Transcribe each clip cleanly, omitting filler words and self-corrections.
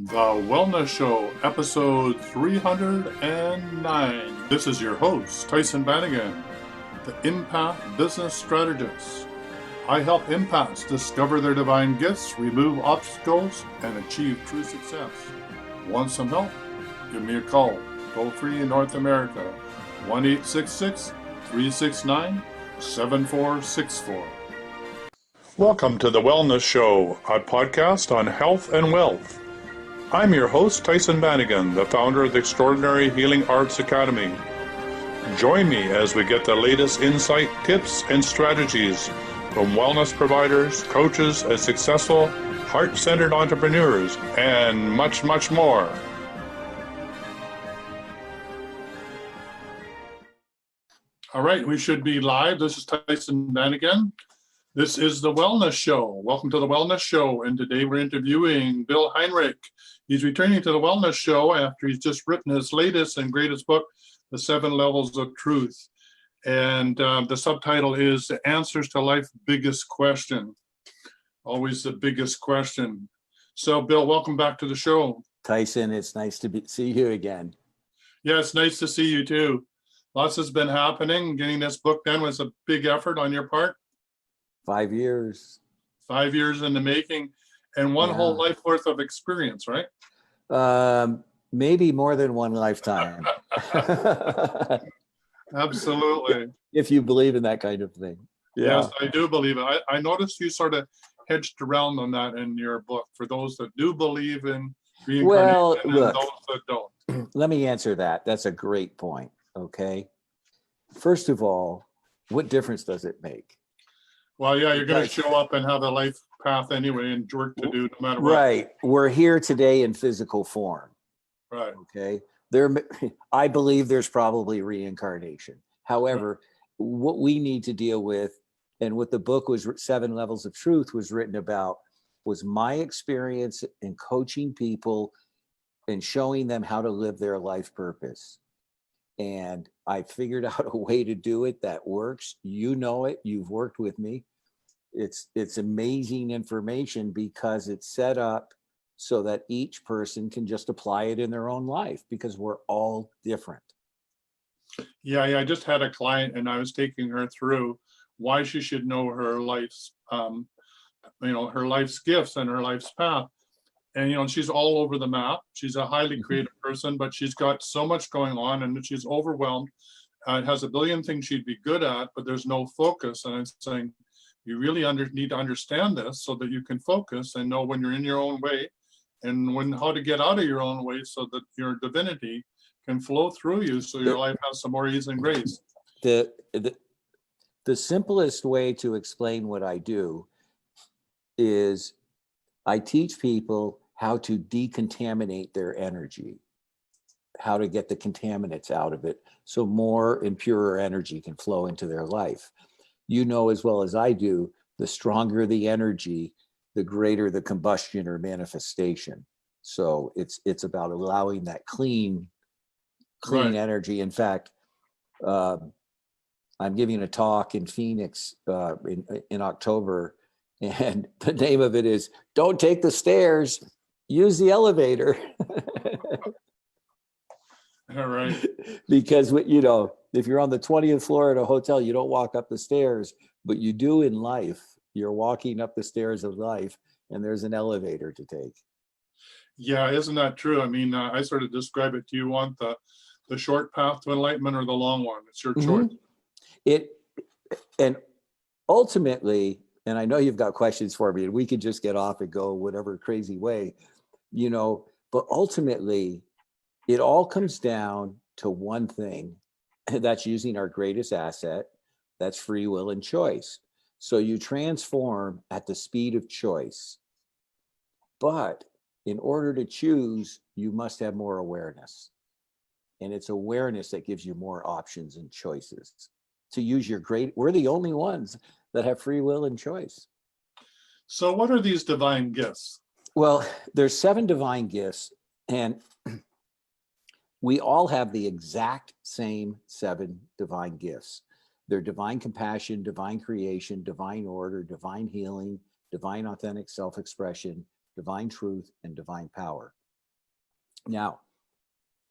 The Wellness Show, episode 309. This is your host, Tyhson Banighen, the empath business strategist. I help empaths discover their divine gifts, remove obstacles, and achieve true success. Want some help? Give me a call. Toll free in North America, 1-866-369-7464. Welcome to the Wellness Show, a podcast on health and wealth. I'm your host, Tyhson Banighen, the founder of the Extraordinary Healing Arts Academy. Join me as we get the latest insight, tips, and strategies from wellness providers, coaches, and successful, heart-centered entrepreneurs, and much, much more. All right, we should be live. This is Tyhson Banighen. This is the Wellness Show. Welcome to the Wellness Show. And today we're interviewing Bill Heinrich. He's returning to the Wellness Show after he's just written his latest and greatest book, The 7 Levels of Truth. And the subtitle is The Answers to Life's Biggest Question. Always the biggest question. So, Bill, welcome back to the show. Tyhson, it's nice to see you again. Yeah, it's nice to see you too. Lots has been happening. Getting this book done was a big effort on your part. 5 years. 5 years in the making, and one whole life worth of experience, right? Maybe more than one lifetime. Absolutely. If you believe in that kind of thing. Yeah. Yes, I do believe it. I noticed you sort of hedged around on that in your book for those that do believe in reincarnation and those that don't. Let me answer that. That's a great point. Okay. First of all, what difference does it make? Well, yeah, you're going to show up and have a life path anyway and work to do no matter what. Right. We're here today in physical form. Right. Okay. I believe there's probably reincarnation. However, what we need to deal with, and what the book was 7 Levels of Truth was written about, was my experience in coaching people and showing them how to live their life purpose. And I figured out a way to do it that works. You know it. You've worked with me. It's amazing information because it's set up so that each person can just apply it in their own life because we're all different. Yeah. I just had a client and I was taking her through why she should know her life's, her life's gifts and her life's path. And, she's all over the map. She's a highly creative person, but she's got so much going on and she's overwhelmed. Has a billion things she'd be good at, but there's no focus. And I'm saying, you really need to understand this so that you can focus and know when you're in your own way and how to get out of your own way so that your divinity can flow through you so your life has some more ease and grace. The simplest way to explain what I do is I teach people how to decontaminate their energy, how to get the contaminants out of it so more and purer energy can flow into their life. You know as well as I do, the stronger the energy, the greater the combustion or manifestation. So it's about allowing that clean right. energy. In fact, I'm giving a talk in Phoenix in October, and the name of it is "Don't Take the Stairs, Use the Elevator." All right. Because if you're on the 20th floor at a hotel, you don't walk up the stairs, but you do in life. You're walking up the stairs of life, and there's an elevator to take. Yeah, isn't that true? I mean, I sort of describe it. Do you want the short path to enlightenment or the long one? It's your choice. And ultimately, and I know you've got questions for me, and we could just get off and go whatever crazy way, but ultimately, it all comes down to one thing. That's using our greatest asset. That's free will and choice. So you transform at the speed of choice. But in order to choose, you must have more awareness. And it's awareness that gives you more options and choices. To use we're the only ones that have free will and choice. So what are these divine gifts? Well, there's 7 divine gifts, and we all have the exact same 7 divine gifts. They're divine compassion, divine creation, divine order, divine healing, divine authentic self-expression, divine truth, and divine power. Now,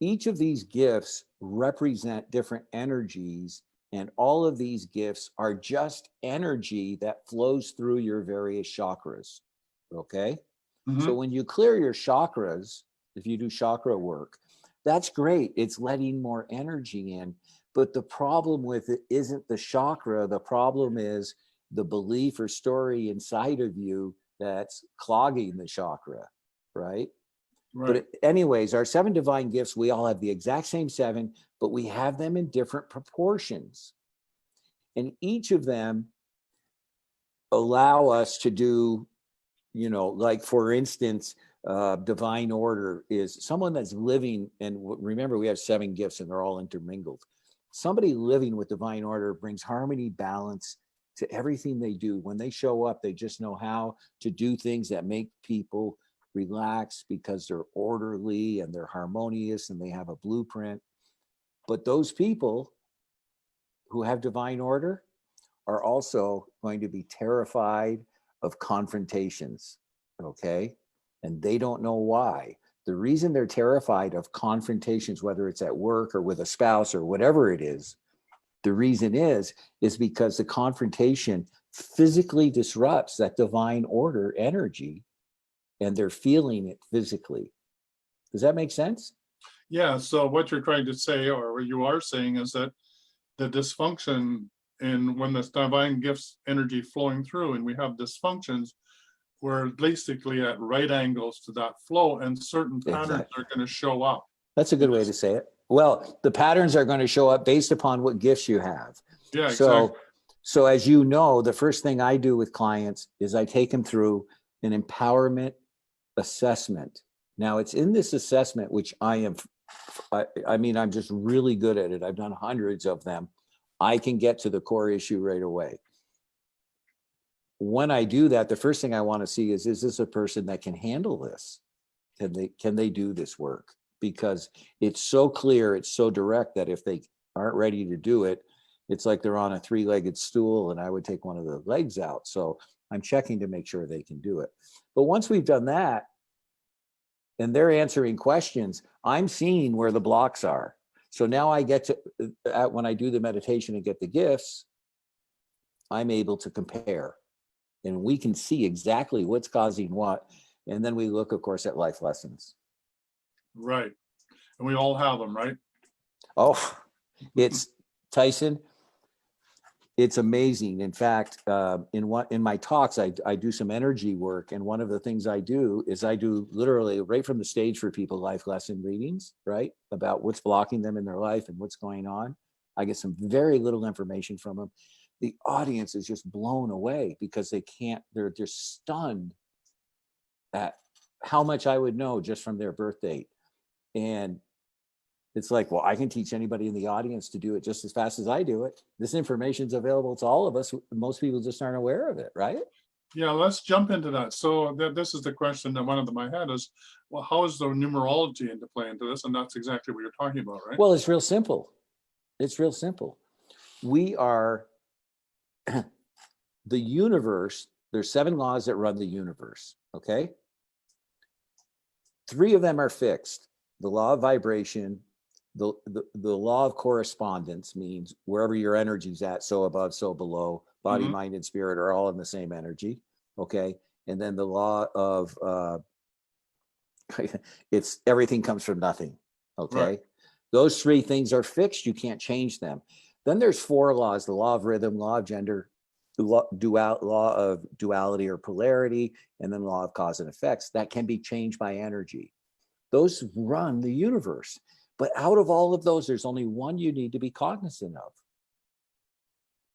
each of these gifts represent different energies, and all of these gifts are just energy that flows through your various chakras. Okay. So Mhm. when you clear your chakras, if you do chakra work, that's great. It's letting more energy in. But the problem with it isn't the chakra. The problem is the belief or story inside of you that's clogging the chakra, right? Right. But anyways, our 7 divine gifts, we all have the exact same 7, but we have them in different proportions. And each of them allow us to do, like for instance, divine order is someone that's living, and remember, we have 7 gifts and they're all intermingled. Somebody living with divine order brings harmony, balance to everything they do. When they show up, they just know how to do things that make people relax because they're orderly and they're harmonious and they have a blueprint. But those people who have divine order are also going to be terrified of confrontations, okay? And they don't know why. The reason they're terrified of confrontations, whether it's at work or with a spouse or whatever it is, the reason is because the confrontation physically disrupts that divine order energy and they're feeling it physically. Does that make sense? Yeah. So what you're trying to say, or what you are saying, is that the dysfunction in when this divine gifts energy flowing through, and we have dysfunctions, we're basically at right angles to that flow, and certain patterns Exactly. are going to show up. That's a good way to say it. Well, the patterns are going to show up based upon what gifts you have. Yeah, exactly. So as you know, the first thing I do with clients is I take them through an empowerment assessment. Now, it's in this assessment, which I'm just really good at it. I've done hundreds of them. I can get to the core issue right away. When I do that, the first thing I want to see is this a person that can handle this? Can they do this work? Because it's so clear, it's so direct that if they aren't ready to do it, it's like they're on a 3-legged stool and I would take one of the legs out. So I'm checking to make sure they can do it. But once we've done that and they're answering questions, I'm seeing where the blocks are. So now I get to, when I do the meditation and get the gifts, I'm able to compare and we can see exactly what's causing what. And then we look, of course, at life lessons. Right. And we all have them, right? Oh, it's Tyhson. It's amazing. In fact, in my talks, I do some energy work, and one of the things I do is I do literally right from the stage for people life lesson readings, right, about what's blocking them in their life and what's going on. I get some very little information from them. The audience is just blown away because they can't. They're just stunned at how much I would know just from their birth date, and it's like, well, I can teach anybody in the audience to do it just as fast as I do it. This information is available to all of us. Most people just aren't aware of it, right? Yeah, let's jump into that. So this is the question that went into my head is, well, how is the numerology into play into this? And that's exactly what you're talking about, right? Well, it's real simple. It's real simple. We are the universe. There's 7 laws that run the universe. Okay. 3 of them are fixed. The law of vibration, the law of correspondence means wherever your energy's at, so above, so below, body, Mhm. mind, and spirit are all in the same energy. Okay. And then the law of it's everything comes from nothing. Right. Okay. Those 3 things are fixed. You can't change them. Then there's 4 laws: the law of rhythm, law of gender, the law of duality or polarity, and then law of cause and effects that can be changed by energy. Those run the universe. But out of all of those, there's only one you need to be cognizant of.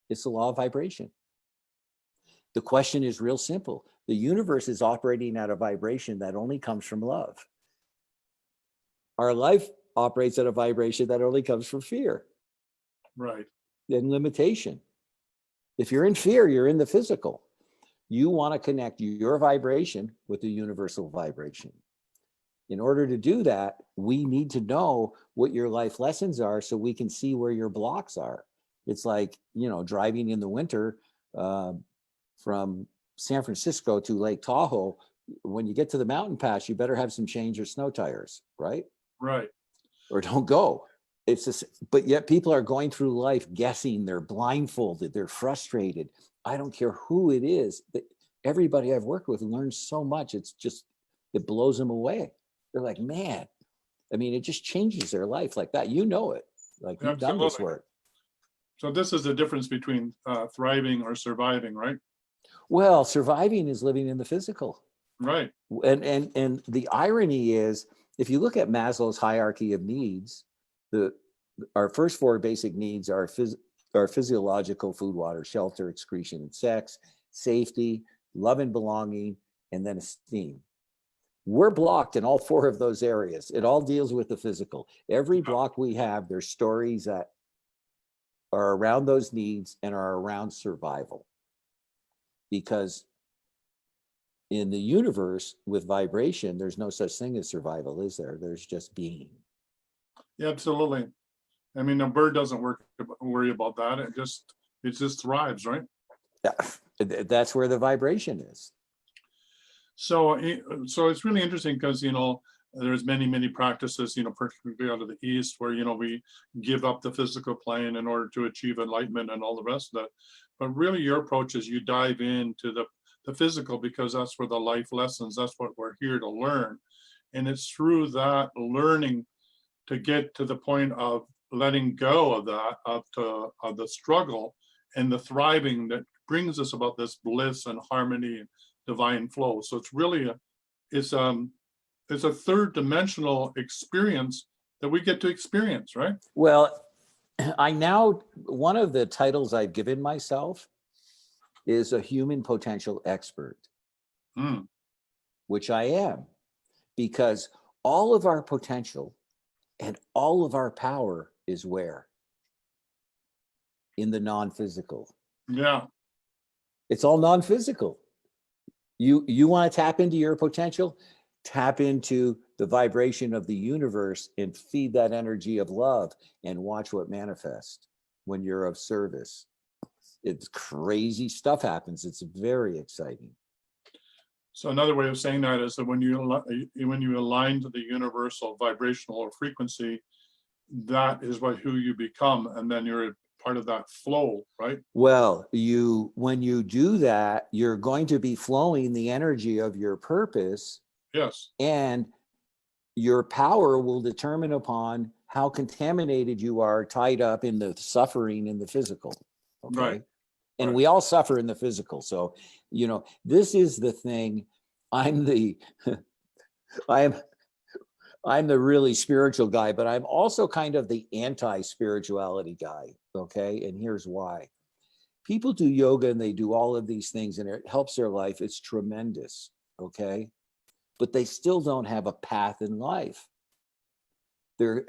It's the law of vibration. The question is real simple. The universe is operating at a vibration that only comes from love. Our life operates at a vibration that only comes from fear Right. and limitation. If you're in fear, you're in the physical. You want to connect your vibration with the universal vibration. In order to do that, we need to know what your life lessons are so we can see where your blocks are. It's like, driving in the winter from San Francisco to Lake Tahoe. when you get to the mountain pass, you better have some change or snow tires, right? Right. Or don't go. It's just, but yet people are going through life guessing, they're blindfolded, they're frustrated. I don't care who it is. Everybody I've worked with learns so much. It's just, it blows them away. They're like, man, I mean, it just changes their life like that. You know it, like you've done this Absolutely. work. So this is the difference between thriving or surviving, right? Well, surviving is living in the physical. Right. And the irony is, if you look at Maslow's hierarchy of needs, our first four basic needs are physiological: food, water, shelter, excretion, and sex, safety, love and belonging, and then esteem. We're blocked in all four of those areas. It all deals with the physical. Every block we have, there's stories that are around those needs and are around survival. Because in the universe with vibration, there's no such thing as survival, is there? There's just being. Yeah, absolutely. I mean, a bird doesn't worry about that. It just thrives, right? Yeah, that's where the vibration is. So it's really interesting because, there's many practices, particularly out of the East, where, we give up the physical plane in order to achieve enlightenment and all the rest of that. But really your approach is you dive into the physical, because that's where the life lessons, that's what we're here to learn. And it's through that learning to get to the point of letting go of that, of the struggle and the thriving, that brings us about this bliss and harmony and divine flow. So it's really it's a third dimensional experience that we get to experience, right? Well, one of the titles I've given myself is a human potential expert, which I am, because all of our potential and all of our power is where? In the non-physical. Yeah. It's all non-physical. You want to tap into your potential? Tap into the vibration of the universe and feed that energy of love and watch what manifests when you're of service. It's crazy stuff happens. It's very exciting. So another way of saying that is that when you align to the universal vibrational or frequency, that is who you become, and then you're part of that flow, right? Well, when you do that, you're going to be flowing the energy of your purpose. Yes. And your power will determine upon how contaminated you are, tied up in the suffering in the physical. Okay. Right. And right. We all suffer in the physical. So, this is the thing. I'm the really spiritual guy, but I'm also kind of the anti-spirituality guy. Okay. And here's why. People do yoga and they do all of these things and it helps their life. It's tremendous. Okay. But they still don't have a path in life. They're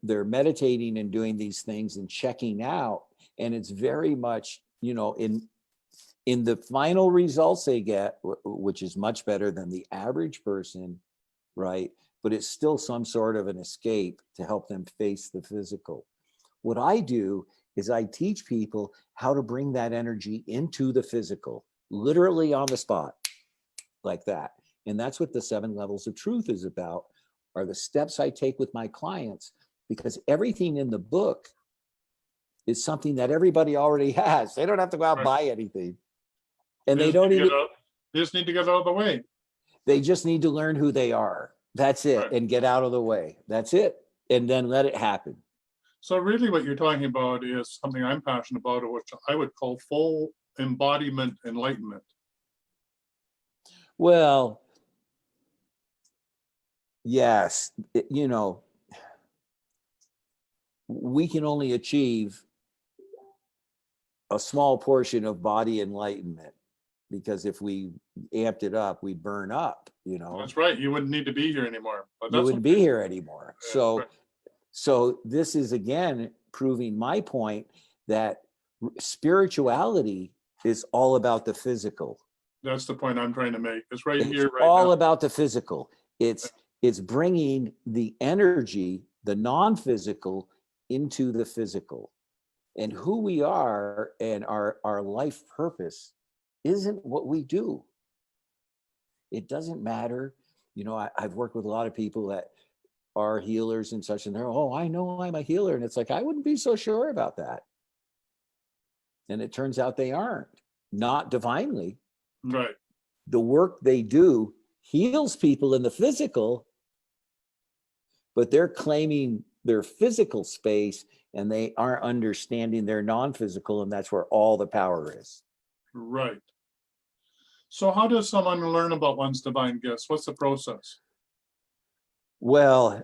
meditating and doing these things and checking out. And it's very much, in the final results they get, which is much better than the average person, right? But it's still some sort of an escape to help them face the physical. What I do is I teach people how to bring that energy into the physical, literally on the spot, like that. And that's what the 7 levels of truth is about, are the steps I take with my clients, because everything in the book is something that everybody already has. They don't have to go out and buy anything. And they don't even, they just need to get out of the way. They just need to learn who they are. That's it. Right. And get out of the way. That's it. And then let it happen. So really what you're talking about is something I'm passionate about, which I would call full embodiment enlightenment. Well, yes, we can only achieve a small portion of body enlightenment, because if we amped it up, we'd burn up, That's right. You wouldn't need to be here anymore. But you wouldn't be here anymore. Yeah, So this is, again, proving my point that spirituality is all about the physical. That's the point I'm trying to make. It's right It's here, right all now. about the physical. It's bringing the energy, the non-physical, into the physical. And who we are and our life purpose isn't what we do. It doesn't matter. You know, I've worked with a lot of people that are healers and such, and they're, oh, I know I'm a healer. And it's like, I wouldn't be so sure about that. And it turns out they aren't, not divinely. Right. The work they do heals people in the physical, but they're claiming their physical space and they aren't understanding their non-physical, and that's where all the power is. Right. So how does someone learn about one's divine gifts? What's the process? Well,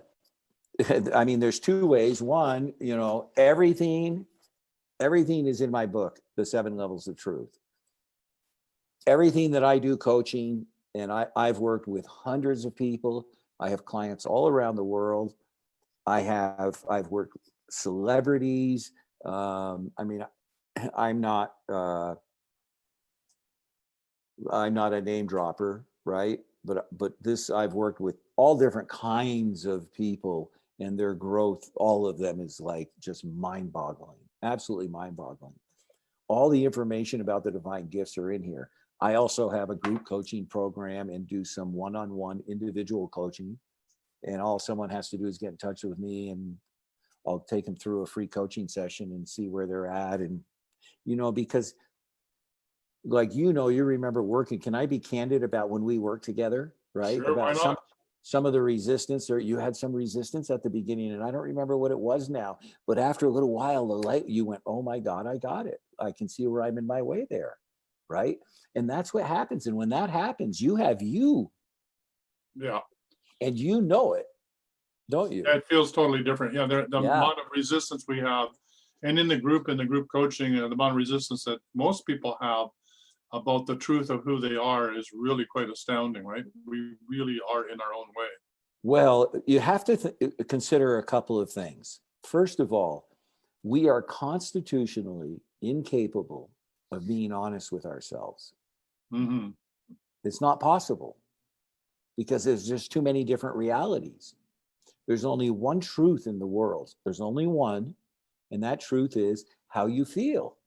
I mean, there's two ways. One, you know, everything is in my book, The 7 Levels of Truth. Everything that I do coaching, and I've worked with hundreds of people. I have clients all around the world. I've worked with celebrities. I mean, I'm not a name dropper, right? But this, I've worked with all different kinds of people, and their growth, all of them is like just mind-boggling, absolutely mind-boggling. All the information about the divine gifts are in here. I also have a group coaching program and do some one-on-one individual coaching. And all someone has to do is get in touch with me, and I'll take them through a free coaching session and see where they're at. And, you know, because like, you know, you remember working, can I be candid about when we worked together, right? Sure, why About not? some of the resistance, or you had some resistance at the beginning, and I don't remember what it was now, but after a little while, the light, you went, oh my God, I got it. I can see where I'm in my way there, right? And that's what happens. And when that happens, you have you, Yeah. and you know it, don't you? Yeah, it feels totally different. Yeah, the Yeah. amount of resistance we have, and in the group coaching, the amount of resistance that most people have about the truth of who they are is really quite astounding, right? We really are in our own way. Well, you have to consider a couple of things. First of all, we are constitutionally incapable of being honest with ourselves. Mm-hmm. It's not possible because there's just too many different realities. There's only one truth in the world. There's only one, and that truth is how you feel.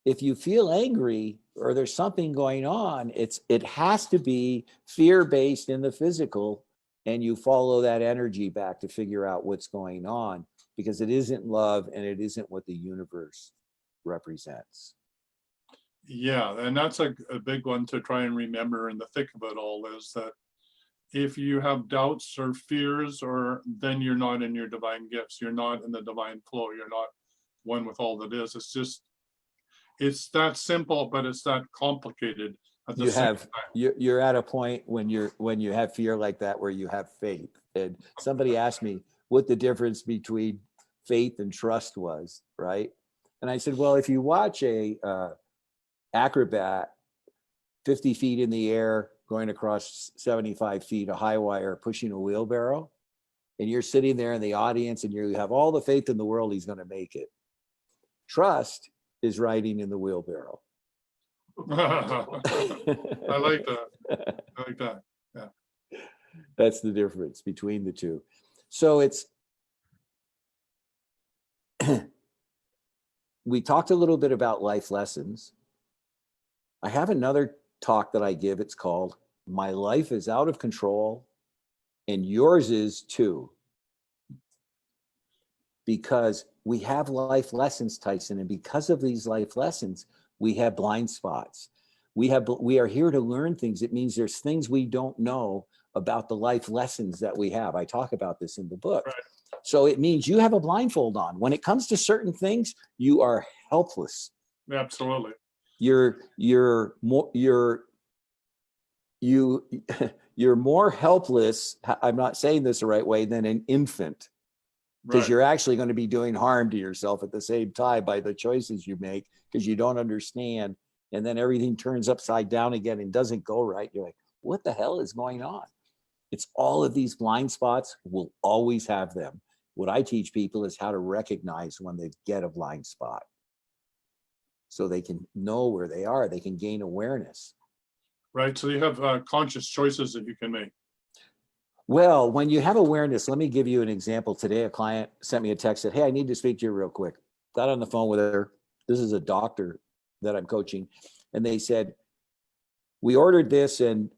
If you feel angry or there's something going on, it has to be fear-based in the physical, and you follow that energy back to figure out what's going on, because it isn't love and it isn't what the universe represents. Yeah, and that's a big one to try and remember in the thick of it all, is that if you have doubts or fears, or then you're not in your divine gifts, you're not in the divine flow, you're not one with all that is. It's that simple, but it's that complicated at the same time. You're at a point when you have fear like that where you have faith. And somebody asked me what the difference between faith and trust was, right? And I said, well, if you watch a acrobat 50 feet in the air going across 75 feet, a high wire, pushing a wheelbarrow, and you're sitting there in the audience and you have all the faith in the world he's going to make it. Trust is riding in the wheelbarrow. I like that. I like that. Yeah. That's the difference between the two. So it's, we talked a little bit about life lessons. I have another talk that I give. It's called My Life is Out of Control and Yours Is Too. Because we have life lessons, Tyhson, and because of these life lessons, we have blind spots. We are here to learn things. It means there's things we don't know about the life lessons that we have. I talk about this in the book. Right. So it means you have a blindfold on. When it comes to certain things, you are helpless. Absolutely. You're more helpless, I'm not saying this the right way, than an infant. Because Right. you're actually going to be doing harm to yourself at the same time by the choices you make, because you don't understand. And then everything turns upside down again and doesn't go right. You're like, what the hell is going on? It's all of these blind spots. We'll always have them. What I teach people is how to recognize when they get a blind spot, so they can know where they are. They can gain awareness. Right. So you have conscious choices that you can make. Well, when you have awareness, let me give you an example. Today, a client sent me a text, said, hey, I need to speak to you real quick. Got on the phone with her. This is a doctor that I'm coaching. And they said, we ordered this and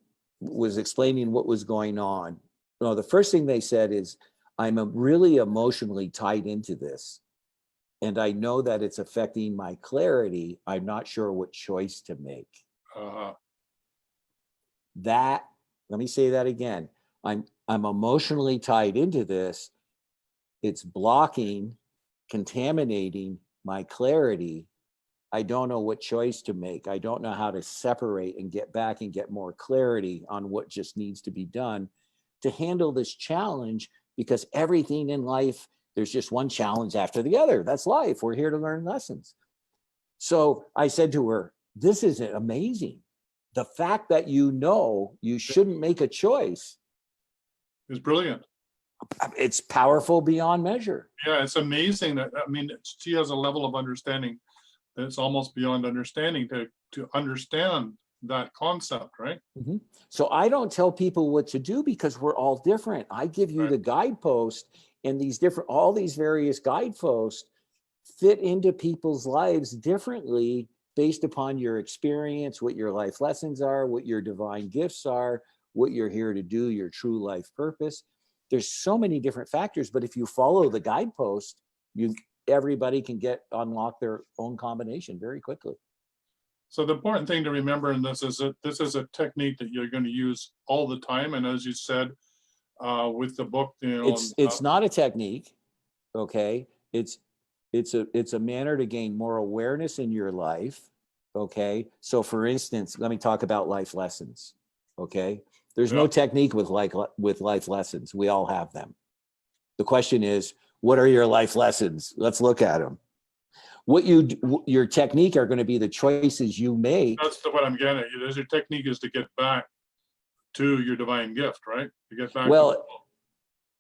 was explaining what was going on. No, the first thing they said is, I'm really emotionally tied into this. And I know that it's affecting my clarity. I'm not sure what choice to make. That, let me say that again. I'm emotionally tied into this. It's blocking, contaminating my clarity. I don't know what choice to make. I don't know how to separate and get back and get more clarity on what just needs to be done to handle this challenge, because everything in life, there's just one challenge after the other. That's life. We're here to learn lessons. So I said to her, this is amazing. The fact that you know you shouldn't make a choice is brilliant. It's powerful beyond measure. Yeah, it's amazing that, I mean, she has a level of understanding that's almost beyond understanding to understand that concept, right? Mm-hmm. So I don't tell people what to do because we're all different. I give you the guidepost, and all these various guideposts fit into people's lives differently based upon your experience, what your life lessons are, what your divine gifts are, what you're here to do, your true life purpose. There's so many different factors, but if you follow the guidepost, everybody can unlock their own combination very quickly. So the important thing to remember in this is that this is a technique that you're going to use all the time. And as you said, with the book, it's not a technique. Okay. It's a manner to gain more awareness in your life. Okay. So for instance, let me talk about life lessons. Okay. There's no technique with life lessons. We all have them. The question is, what are your life lessons? Let's look at them. Your technique are going to be the choices you make. That's what I'm getting at. Your technique is to get back to your divine gift, right? To get back. Well,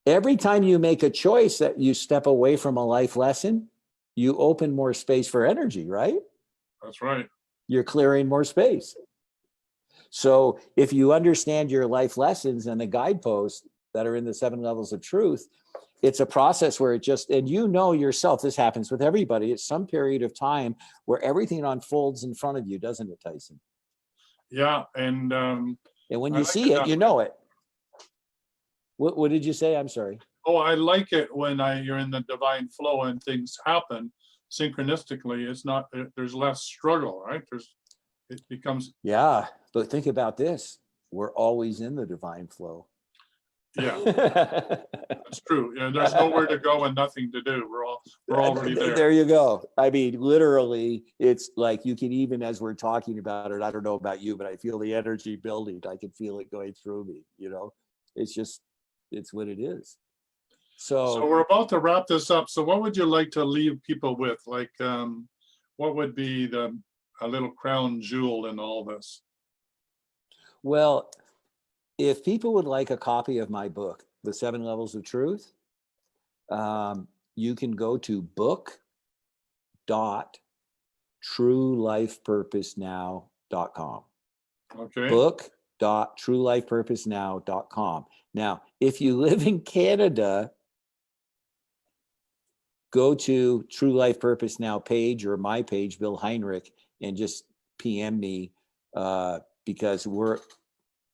every time you make a choice that you step away from a life lesson, you open more space for energy, right? That's right. You're clearing more space. So if you understand your life lessons and the guideposts that are in the 7 levels of truth, it's a process where and you know yourself, this happens with everybody. It's some period of time where everything unfolds in front of you, doesn't it, Tyhson? Yeah. And when you see it, you know it. What did you say? I'm sorry. Oh, I like it when you're in the divine flow and things happen synchronistically. It's not, there's less struggle, right? It becomes. Yeah, but think about this. We're always in the divine flow. Yeah, that's true. Yeah, there's nowhere to go and nothing to do. We're already there. There you go. I mean, literally, it's like you can even, as we're talking about it, I don't know about you, but I feel the energy building. I can feel it going through me, it's what it is. So we're about to wrap this up. So what would you like to leave people with? Like, what would be a little crown jewel in all this? Well, if people would like a copy of my book, The 7 Levels of Truth, you can go to book.truelifepurposenow.com. Okay. book.truelifepurposenow.com. Now, if you live in Canada, go to True Life Purpose Now page or my page, Bill Heinrich, and just PM me because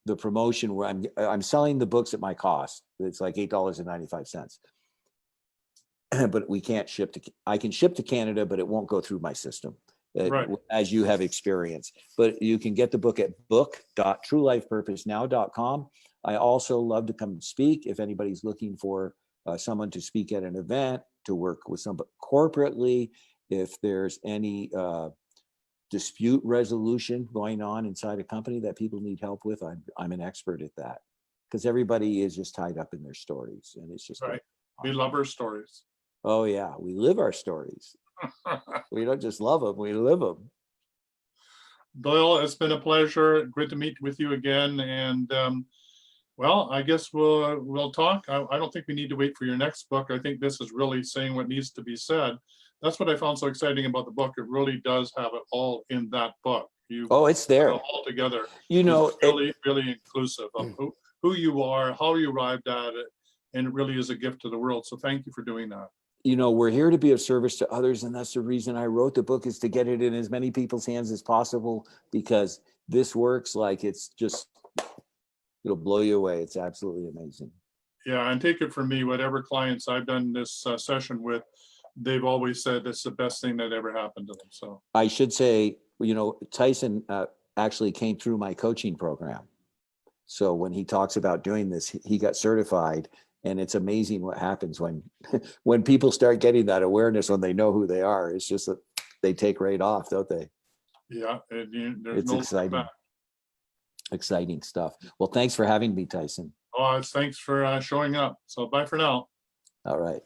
the promotion where I'm selling the books at my cost. It's like $8.95. But we can't I can ship to Canada, but it won't go through my system, right, as you have experienced. But you can get the book at book.truelifepurposenow.com. I also love to come and speak if anybody's looking for someone to speak at an event, to work with somebody corporately. If there's any dispute resolution going on inside a company that people need help with, I'm an expert at that, because everybody is just tied up in their stories, and it's just right. We love our stories. Oh yeah, we live our stories. We don't just love them, we live them. Bill, it's been a pleasure. Good to meet with you again. And well, I guess we'll talk. I don't think we need to wait for your next book. I think this is really saying what needs to be said. That's what I found so exciting about the book. It really does have it all in that book. It's there all together. It's really inclusive of who you are, how you arrived at it, and it really is a gift to the world. So thank you for doing that. We're here to be of service to others, and that's the reason I wrote the book, is to get it in as many people's hands as possible, because this works like it's just, it'll blow you away. It's absolutely amazing. Yeah, and take it from me, whatever clients I've done this session with, they've always said it's the best thing that ever happened to them. So I should say, Tyhson actually came through my coaching program. So when he talks about doing this, he got certified, and it's amazing what happens when people start getting that awareness, when they know who they are. It's just that they take right off, don't they? yeah, there's It's no exciting. back. Exciting stuff. Well, thanks for having me, Tyhson. Oh, thanks for showing up. So bye for now. All right.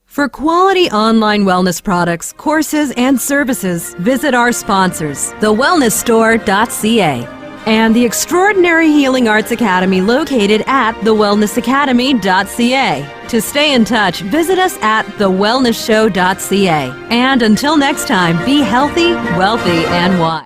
For quality online wellness products, courses, and services, visit our sponsors, thewellnessstore.ca and the Extraordinary Healing Arts Academy located at thewellnessacademy.ca. To stay in touch, visit us at thewellnessshow.ca. And until next time, be healthy, wealthy, and wise.